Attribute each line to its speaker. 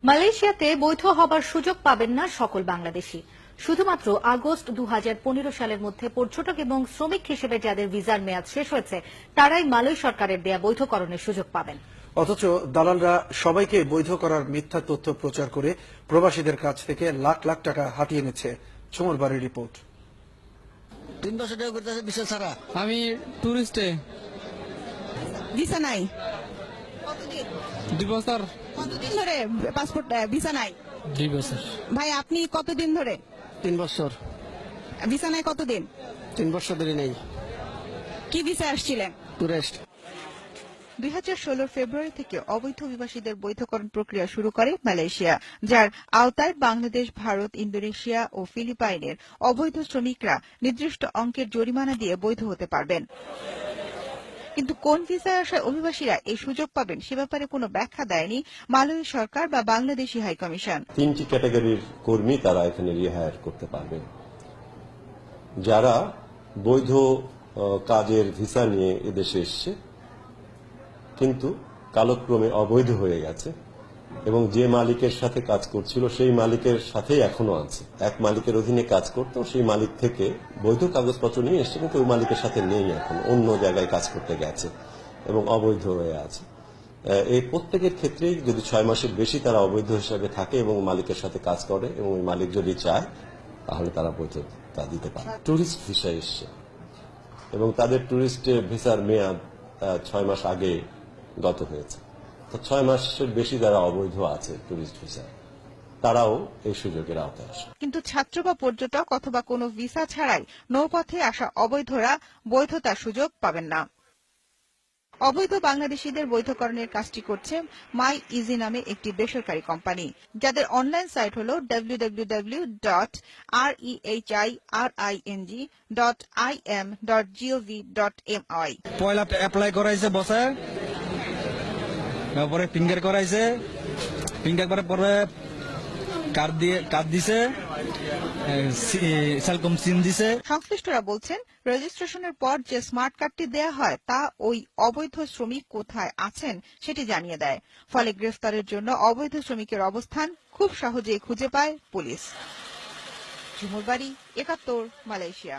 Speaker 1: মালয়েশিয়াতে বৈধ হবার সুযোগ পাবেন না সকল বাংলাদেশি। শুধুমাত্র আগস্ট 2015 সালের মধ্যে পর্যটক এবং শ্রমিক হিসেবে যাদের ভিসার মেয়াদ শেষ হয়েছে তারাই মালয় সরকারের দেয়া বৈধকরণের সুযোগ পাবেন।
Speaker 2: অথচ দালালরা সবাইকে বৈধ করার মিথ্যা তথ্য প্রচার করে প্রবাসীদের কাছ থেকে লাখ লাখ টাকা হাতিয়ে নিচ্ছে। ছোমর বাড়ির রিপোর্ট।
Speaker 3: 3 বছর ধরে করতেছে ভিসা ছাড়া।
Speaker 4: আমি টুরিস্টে।
Speaker 5: ভিসা নাই?
Speaker 4: 2 বছর।
Speaker 5: কতদিন ধরে পাসপোর্ট ভিসা নাই?
Speaker 4: 2 বছর।
Speaker 5: ভাই আপনি কতদিন ধরে?
Speaker 3: 3 বছর।
Speaker 5: ভিসা নাই কতদিন?
Speaker 3: 3 বছর ধরে নেই।
Speaker 5: কি ভিসা আসছিলেন?
Speaker 3: টুরিস্ট।
Speaker 5: 2016 ফেব্রুয়ারি থেকে অবৈধ অভিবাসীদের বৈধকরণ প্রক্রিয়া শুরু করে মালয়েশিয়া, যার আওতায় বাংলাদেশ, ভারত, ইন্দোনেশিয়া ও ফিলিপাইনের অবৈধ শ্রমিকরা নির্দিষ্ট অঙ্কের জরিমানা দিয়ে বৈধ হতে পারবেন। কিন্তু কোন ভিসায় আসা অভিবাসীরা এই সুযোগ পাবেন সে ব্যাপারে কোনো ব্যাখ্যা দেয়নি মালয় সরকার বা বাংলাদেশি হাইকমিশন।
Speaker 6: 3টি ক্যাটাগরির কর্মী তারা এখানে রিহায়ার করতে পারবেন। যারা বৈধ কাজের ভিসা নিয়ে এদেশে এসছে কিন্তু কালক্রমে অবৈধ হয়ে গেছে এবং যে মালিকের সাথে কাজ করছিল সেই মালিকের সাথেই এখনো আছে। এক মালিকের অধীনে কাজ করত, সেই মালিক থেকে বৈধ কাগজপত্র নিয়ে এসছে কিন্তু ওই মালিকের সাথে নেই, এখন অন্য জায়গায় কাজ করতে গেছে এবং অবৈধ হয়ে আছে। এই প্রত্যেকের ক্ষেত্রেই যদি 6 মাসের বেশি তারা অবৈধ হিসাবে থাকে এবং মালিকের সাথে কাজ করে এবং ওই মালিক যদি চায় তাহলে তারা বৈধতা দিতে পারে। ট্যুরিস্ট ভিসা এসছে এবং তাদের ট্যুরিস্ট ভিসার মেয়াদ 6 মাস আগে গত হয়েছে। তো 6 মাসের বেশি যারা অবৈধ আছে ট্যুরিস্ট ভিসা তারাও এই সুযোগের আওতায় আসে।
Speaker 5: কিন্তু ছাত্র বা পর্যটক অথবা কোনো ভিসা ছাড়াই নৌপথে আসা অবৈধরা বৈধতার সুযোগ পাবেন না। অবৈধ বাংলাদেশিদের বৈধকরণের কাজটি করছে মাই ইজি নামে একটি বেসরকারি কোম্পানি, যাদের অনলাইন সাইট হল www.rehring.im.gov.my।
Speaker 4: পয়লা অ্যাপ্লাই করাইছে বসে, তারপরে ফিঙ্গার করাইছে, ফিঙ্গার করার পরে কার্ড দিছে, সেলকম সিম দিছে।
Speaker 5: সংশ্লিষ্টরা বলছেন, রেজিস্ট্রেশনের পর যে স্মার্ট কার্ডটি দেয়া হয় তা ওই অবৈধ শ্রমিক কোথায় আছেন সেটি জানিয়ে দেয়। ফলে গ্রেফতারের জন্য অবৈধ শ্রমিকের অবস্থান খুব সহজেই খুঁজে পায় পুলিশ। ঝুমুর বাড়ি, 71, মালয়েশিয়া।